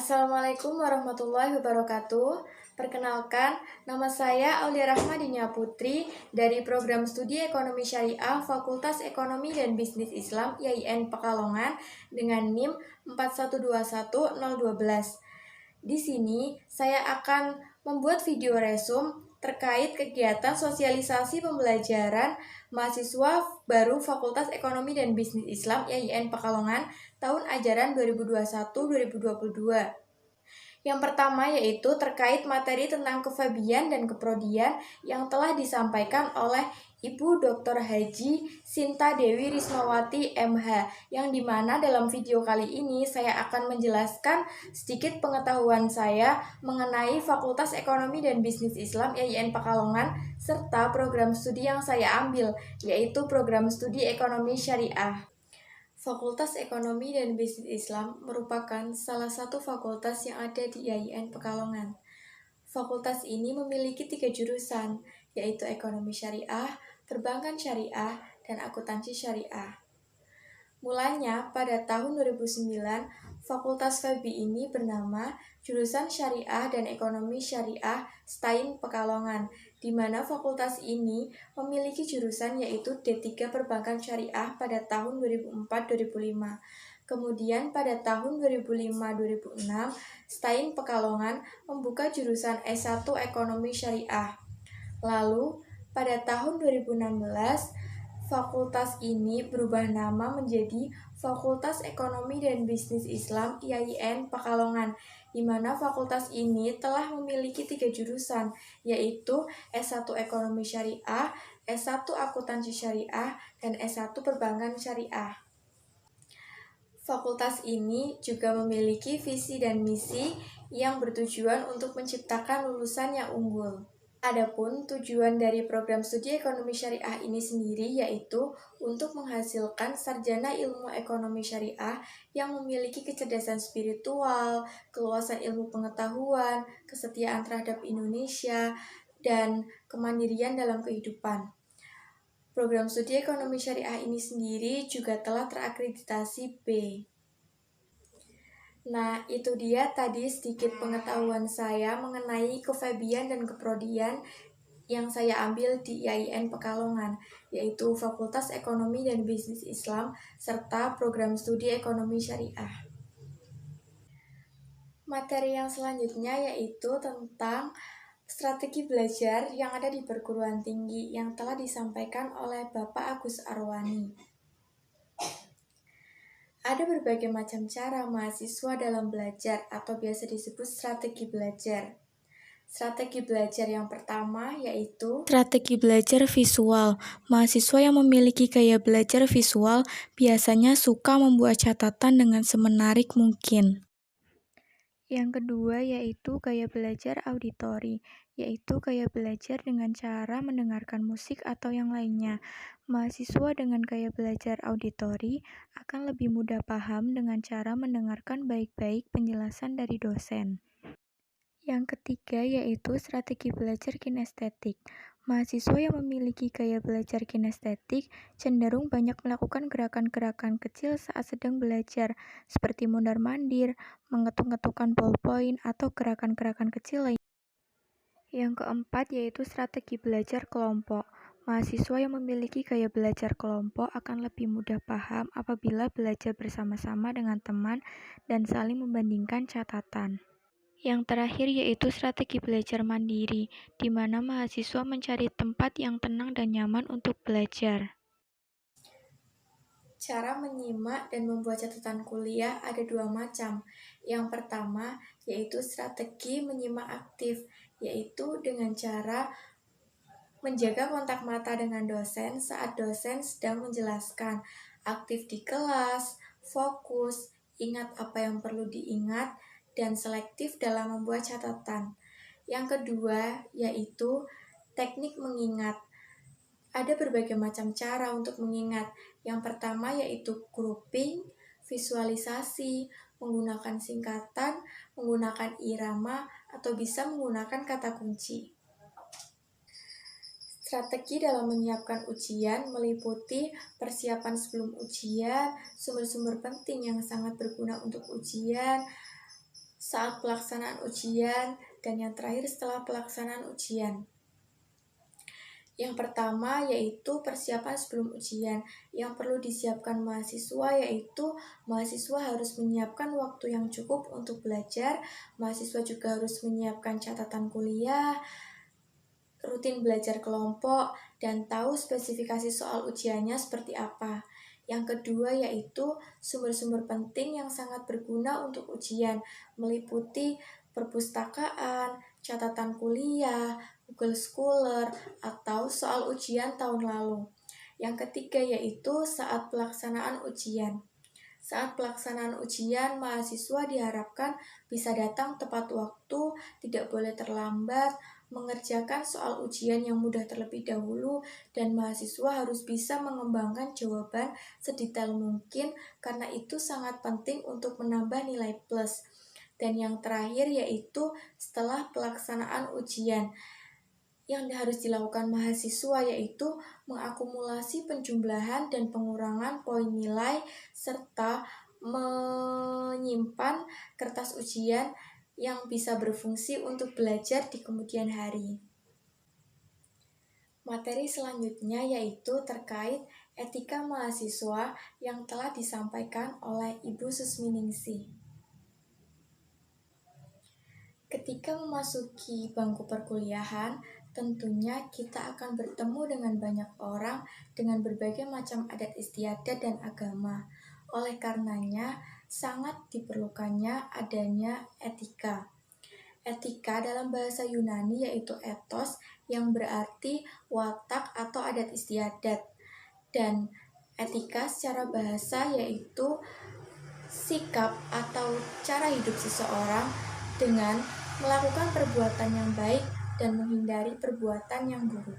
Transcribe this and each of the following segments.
Assalamualaikum warahmatullahi wabarakatuh. Perkenalkan, nama saya Aulia Rahmadinya Putri dari Program Studi Ekonomi Syariah Fakultas Ekonomi dan Bisnis Islam IAIN Pekalongan dengan NIM 4121012. Di sini saya akan membuat video resume terkait kegiatan sosialisasi pembelajaran mahasiswa baru Fakultas Ekonomi dan Bisnis Islam IAIN Pekalongan tahun ajaran 2021-2022. Yang pertama yaitu terkait materi tentang kefabian dan keprodian yang telah disampaikan oleh Ibu Dr. Haji Sinta Dewi Rismawati MH, yang dimana dalam video kali ini saya akan menjelaskan sedikit pengetahuan saya mengenai Fakultas Ekonomi dan Bisnis Islam IAIN Pekalongan serta program studi yang saya ambil, yaitu program studi Ekonomi Syariah. Fakultas Ekonomi dan Bisnis Islam merupakan salah satu fakultas yang ada di IAIN Pekalongan. Fakultas ini memiliki 3 jurusan, yaitu Ekonomi Syariah, Perbankan Syariah, dan Akuntansi Syariah. Mulanya pada tahun 2009, Fakultas FEBI ini bernama Jurusan Syariah dan Ekonomi Syariah STAIN Pekalongan, di mana fakultas ini memiliki jurusan yaitu D3 Perbankan Syariah pada tahun 2004-2005. Kemudian pada tahun 2005-2006, STAIN Pekalongan membuka jurusan S1 Ekonomi Syariah. Lalu pada tahun 2016, fakultas ini berubah nama menjadi Fakultas Ekonomi dan Bisnis Islam IAIN Pekalongan, di mana fakultas ini telah memiliki 3 jurusan, yaitu S1 Ekonomi Syariah, S1 Akuntansi Syariah, dan S1 Perbankan Syariah. Fakultas ini juga memiliki visi dan misi yang bertujuan untuk menciptakan lulusan yang unggul. Adapun tujuan dari program studi ekonomi syariah ini sendiri yaitu untuk menghasilkan sarjana ilmu ekonomi syariah yang memiliki kecerdasan spiritual, keluasan ilmu pengetahuan, kesetiaan terhadap Indonesia, dan kemandirian dalam kehidupan. Program studi ekonomi syariah ini sendiri juga telah terakreditasi B. Nah, itu dia tadi sedikit pengetahuan saya mengenai kefabian dan keprodian yang saya ambil di IAIN Pekalongan, yaitu Fakultas Ekonomi dan Bisnis Islam, serta program studi Ekonomi Syariah. Materi yang selanjutnya yaitu tentang strategi belajar yang ada di perguruan tinggi yang telah disampaikan oleh Bapak Agus Arwani. Ada berbagai macam cara mahasiswa dalam belajar atau biasa disebut strategi belajar. Strategi belajar yang pertama yaitu strategi belajar visual. Mahasiswa yang memiliki gaya belajar visual biasanya suka membuat catatan dengan semenarik mungkin. Yang kedua yaitu gaya belajar auditori, yaitu gaya belajar dengan cara mendengarkan musik atau yang lainnya. Mahasiswa dengan gaya belajar auditori akan lebih mudah paham dengan cara mendengarkan baik-baik penjelasan dari dosen. Yang ketiga yaitu strategi belajar kinestetik. Mahasiswa yang memiliki gaya belajar kinestetik cenderung banyak melakukan gerakan-gerakan kecil saat sedang belajar, seperti mondar-mandir, mengetuk-ngetukkan ballpoint, atau gerakan-gerakan kecil lainnya. Yang keempat yaitu strategi belajar kelompok. Mahasiswa yang memiliki gaya belajar kelompok akan lebih mudah paham apabila belajar bersama-sama dengan teman dan saling membandingkan catatan. Yang terakhir yaitu strategi belajar mandiri, di mana mahasiswa mencari tempat yang tenang dan nyaman untuk belajar. Cara menyimak dan membuat catatan kuliah ada 2 macam. Yang pertama yaitu strategi menyimak aktif, yaitu dengan cara menjaga kontak mata dengan dosen saat dosen sedang menjelaskan, aktif di kelas, fokus, ingat apa yang perlu diingat, dan selektif dalam membuat catatan. Yang kedua yaitu teknik mengingat. Ada berbagai macam cara untuk mengingat. Yang pertama yaitu grouping, visualisasi, menggunakan singkatan, menggunakan irama, atau bisa menggunakan kata kunci. Strategi dalam menyiapkan ujian meliputi persiapan sebelum ujian, sumber-sumber penting yang sangat berguna untuk ujian, saat pelaksanaan ujian, dan yang terakhir setelah pelaksanaan ujian. Yang pertama yaitu persiapan sebelum ujian. Yang perlu disiapkan mahasiswa yaitu mahasiswa harus menyiapkan waktu yang cukup untuk belajar, mahasiswa juga harus menyiapkan catatan kuliah, rutin belajar kelompok, dan tahu spesifikasi soal ujiannya seperti apa. Yang kedua yaitu sumber-sumber penting yang sangat berguna untuk ujian, meliputi perpustakaan, catatan kuliah, Google Scholar, atau soal ujian tahun lalu. Yang ketiga yaitu saat pelaksanaan ujian. Saat pelaksanaan ujian, mahasiswa diharapkan bisa datang tepat waktu, tidak boleh terlambat, mengerjakan soal ujian yang mudah terlebih dahulu, dan mahasiswa harus bisa mengembangkan jawaban sedetail mungkin karena itu sangat penting untuk menambah nilai plus. Dan yang terakhir yaitu setelah pelaksanaan ujian. Yang harus dilakukan mahasiswa yaitu mengakumulasi penjumlahan dan pengurangan poin nilai serta menyimpan kertas ujian yang bisa berfungsi untuk belajar di kemudian hari. Materi selanjutnya yaitu terkait etika mahasiswa yang telah disampaikan oleh Ibu Susminingsih. Ketika memasuki bangku perkuliahan, tentunya kita akan bertemu dengan banyak orang dengan berbagai macam adat istiadat dan agama. Oleh karenanya, sangat diperlukannya adanya etika. Etika dalam bahasa Yunani yaitu ethos yang berarti watak atau adat istiadat. Dan etika secara bahasa yaitu sikap atau cara hidup seseorang dengan melakukan perbuatan yang baik dan menghindari perbuatan yang buruk.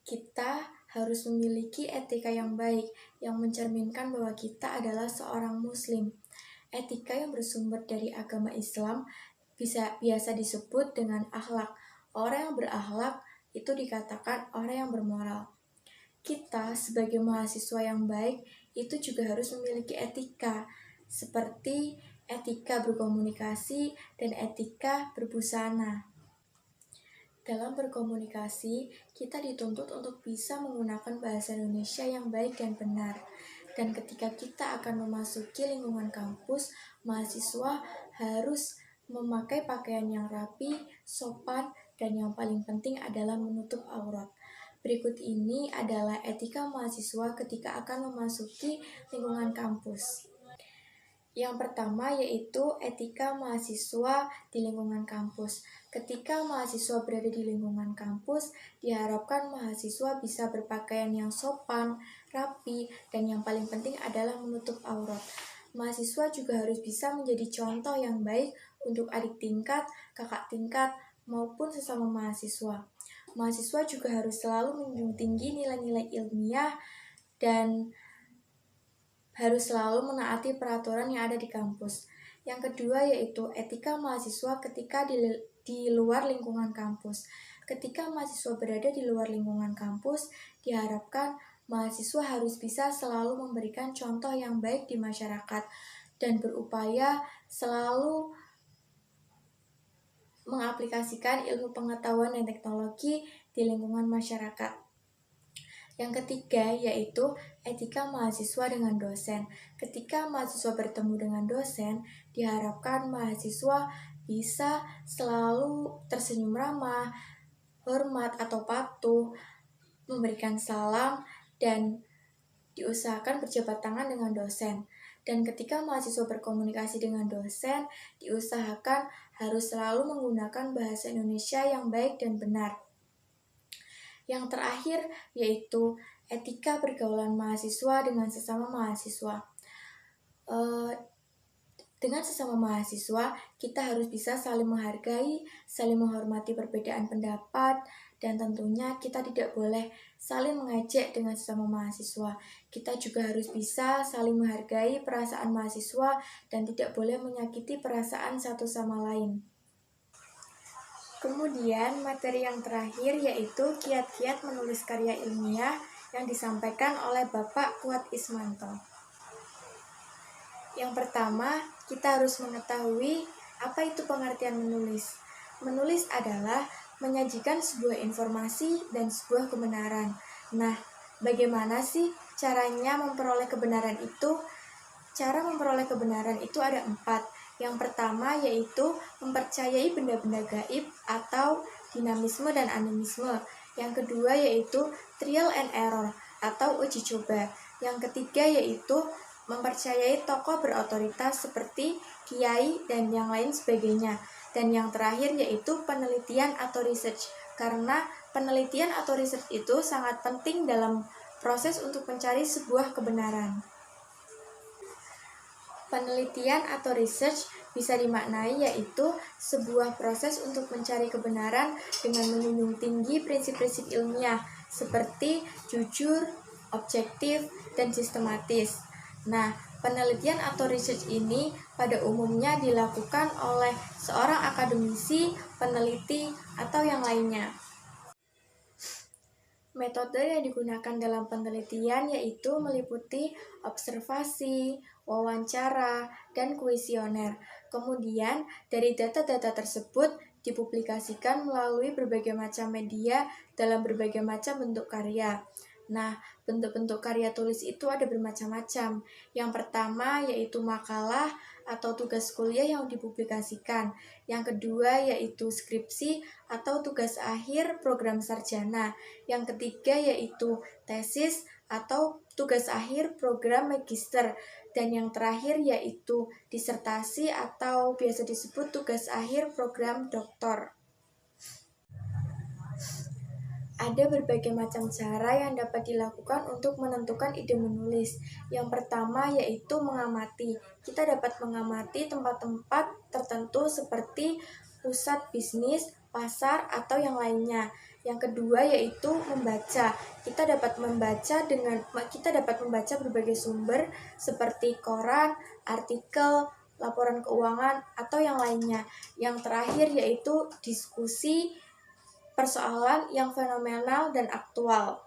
Kita harus memiliki etika yang baik yang mencerminkan bahwa kita adalah seorang muslim. Etika yang bersumber dari agama Islam biasa disebut dengan akhlak. Orang yang berakhlak itu dikatakan orang yang bermoral. Kita sebagai mahasiswa yang baik itu juga harus memiliki etika seperti etika berkomunikasi dan etika berbusana. Dalam berkomunikasi, kita dituntut untuk bisa menggunakan bahasa Indonesia yang baik dan benar. Dan ketika kita akan memasuki lingkungan kampus, mahasiswa harus memakai pakaian yang rapi, sopan, dan yang paling penting adalah menutup aurat. Berikut ini adalah etika mahasiswa ketika akan memasuki lingkungan kampus. Yang pertama yaitu etika mahasiswa di lingkungan kampus. Ketika mahasiswa berada di lingkungan kampus, diharapkan mahasiswa bisa berpakaian yang sopan, rapi, dan yang paling penting adalah menutup aurat. Mahasiswa juga harus bisa menjadi contoh yang baik untuk adik tingkat, kakak tingkat, maupun sesama mahasiswa. Mahasiswa juga harus selalu menjunjung tinggi nilai-nilai ilmiah dan harus selalu menaati peraturan yang ada di kampus. Yang kedua yaitu etika mahasiswa ketika di luar lingkungan kampus. Ketika mahasiswa berada di luar lingkungan kampus, diharapkan mahasiswa harus bisa selalu memberikan contoh yang baik di masyarakat dan berupaya selalu mengaplikasikan ilmu pengetahuan dan teknologi di lingkungan masyarakat. Yang ketiga yaitu etika mahasiswa dengan dosen. Ketika mahasiswa bertemu dengan dosen, diharapkan mahasiswa bisa selalu tersenyum ramah, hormat atau patuh, memberikan salam, dan diusahakan berjabat tangan dengan dosen. Dan ketika mahasiswa berkomunikasi dengan dosen, diusahakan harus selalu menggunakan bahasa Indonesia yang baik dan benar. Yang terakhir yaitu etika pergaulan mahasiswa dengan sesama mahasiswa. Dengan sesama mahasiswa, kita harus bisa saling menghargai, saling menghormati perbedaan pendapat, dan tentunya kita tidak boleh saling mengejek dengan sesama mahasiswa. Kita juga harus bisa saling menghargai perasaan mahasiswa dan tidak boleh menyakiti perasaan satu sama lain. Kemudian materi yang terakhir yaitu kiat-kiat menulis karya ilmiah yang disampaikan oleh Bapak Kuat Ismanto. Yang pertama, kita harus mengetahui apa itu pengertian menulis. Menulis adalah menyajikan sebuah informasi dan sebuah kebenaran. Nah, bagaimana sih caranya memperoleh kebenaran itu? Cara memperoleh kebenaran itu ada 4. Yang pertama yaitu mempercayai benda-benda gaib atau dinamisme dan animisme. Yang kedua yaitu trial and error atau uji coba. Yang ketiga yaitu mempercayai tokoh berotoritas seperti kiai dan yang lain sebagainya. Dan yang terakhir yaitu penelitian atau research. Karena penelitian atau research itu sangat penting dalam proses untuk mencari sebuah kebenaran. Penelitian atau research bisa dimaknai yaitu sebuah proses untuk mencari kebenaran dengan menjunjung tinggi prinsip-prinsip ilmiah seperti jujur, objektif, dan sistematis. Nah, penelitian atau research ini pada umumnya dilakukan oleh seorang akademisi, peneliti, atau yang lainnya. Metode yang digunakan dalam penelitian yaitu meliputi observasi, wawancara, dan kuesioner. Kemudian, dari data-data tersebut dipublikasikan melalui berbagai macam media dalam berbagai macam bentuk karya. Nah, bentuk-bentuk karya tulis itu ada bermacam-macam. Yang pertama yaitu makalah atau tugas kuliah yang dipublikasikan. Yang kedua yaitu skripsi atau tugas akhir program sarjana. Yang ketiga yaitu tesis atau tugas akhir program magister. Dan yang terakhir yaitu disertasi atau biasa disebut tugas akhir program doktor. Ada berbagai macam cara yang dapat dilakukan untuk menentukan ide menulis. Yang pertama yaitu mengamati. Kita dapat mengamati tempat-tempat tertentu seperti pusat bisnis, pasar, atau yang lainnya. Yang kedua yaitu membaca. Kita dapat membaca berbagai sumber seperti koran, artikel, laporan keuangan, atau yang lainnya. Yang terakhir yaitu diskusi persoalan yang fenomenal dan aktual.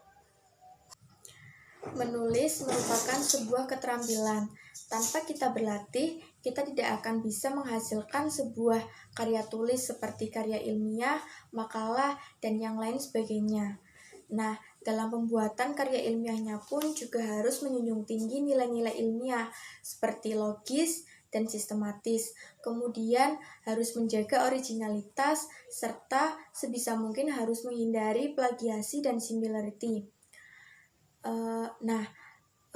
Menulis merupakan sebuah keterampilan. Tanpa kita berlatih, kita tidak akan bisa menghasilkan sebuah karya tulis seperti karya ilmiah, makalah, dan yang lain sebagainya. Nah, dalam pembuatan karya ilmiahnya pun juga harus menjunjung tinggi nilai-nilai ilmiah seperti logis dan sistematis. Kemudian harus menjaga originalitas serta sebisa mungkin harus menghindari plagiasi dan similarity.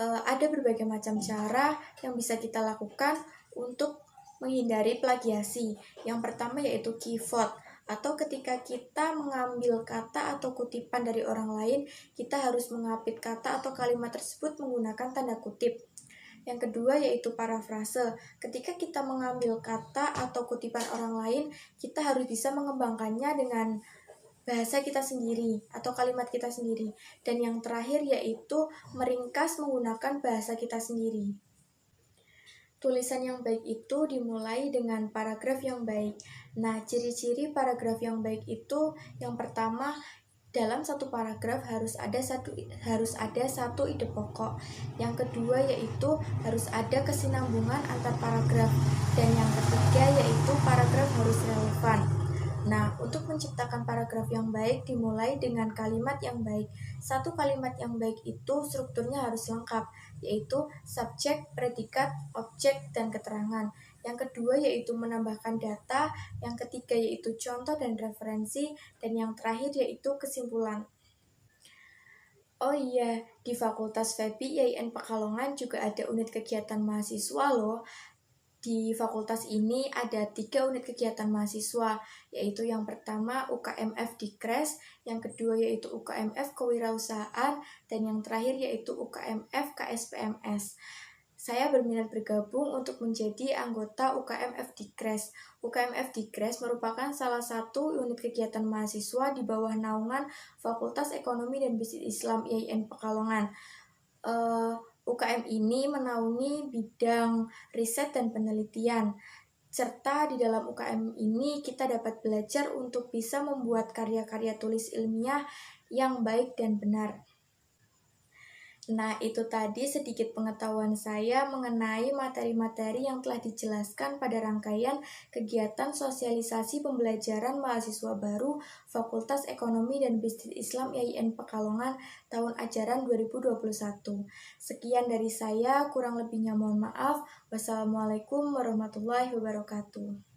Ada berbagai macam cara yang bisa kita lakukan untuk menghindari plagiasi. Yang pertama yaitu keyword, atau ketika kita mengambil kata atau kutipan dari orang lain, kita harus mengapit kata atau kalimat tersebut menggunakan tanda kutip. Yang kedua yaitu parafrase. Ketika kita mengambil kata atau kutipan orang lain, kita harus bisa mengembangkannya dengan bahasa kita sendiri atau kalimat kita sendiri. Dan yang terakhir yaitu meringkas menggunakan bahasa kita sendiri. Tulisan yang baik itu dimulai dengan paragraf yang baik. Nah, ciri-ciri paragraf yang baik itu yang pertama, dalam satu paragraf harus ada satu ide pokok. Yang kedua yaitu harus ada kesinambungan antar paragraf. Dan yang ketiga yaitu paragraf harus relevan. Nah, untuk menciptakan paragraf yang baik dimulai dengan kalimat yang baik. Satu kalimat yang baik itu strukturnya harus lengkap, yaitu subjek, predikat, objek, dan keterangan. Yang kedua yaitu menambahkan data, yang ketiga yaitu contoh dan referensi, dan yang terakhir yaitu kesimpulan. Oh iya, di Fakultas FEBI IAIN Pekalongan juga ada unit kegiatan mahasiswa loh. Di fakultas ini ada 3 unit kegiatan mahasiswa, yaitu yang pertama UKMF Dikres, yang kedua yaitu UKMF Kewirausahaan, dan yang terakhir yaitu UKMF KSPMS. Saya berminat bergabung untuk menjadi anggota UKMF Dikres. UKMF Dikres merupakan salah satu unit kegiatan mahasiswa di bawah naungan Fakultas Ekonomi dan Bisnis Islam IAIN Pekalongan. UKM ini menaungi bidang riset dan penelitian, serta di dalam UKM ini kita dapat belajar untuk bisa membuat karya-karya tulis ilmiah yang baik dan benar. Nah, itu tadi sedikit pengetahuan saya mengenai materi-materi yang telah dijelaskan pada rangkaian kegiatan sosialisasi pembelajaran mahasiswa baru Fakultas Ekonomi dan Bisnis Islam IAIN Pekalongan tahun ajaran 2021. Sekian dari saya, kurang lebihnya mohon maaf. Wassalamualaikum warahmatullahi wabarakatuh.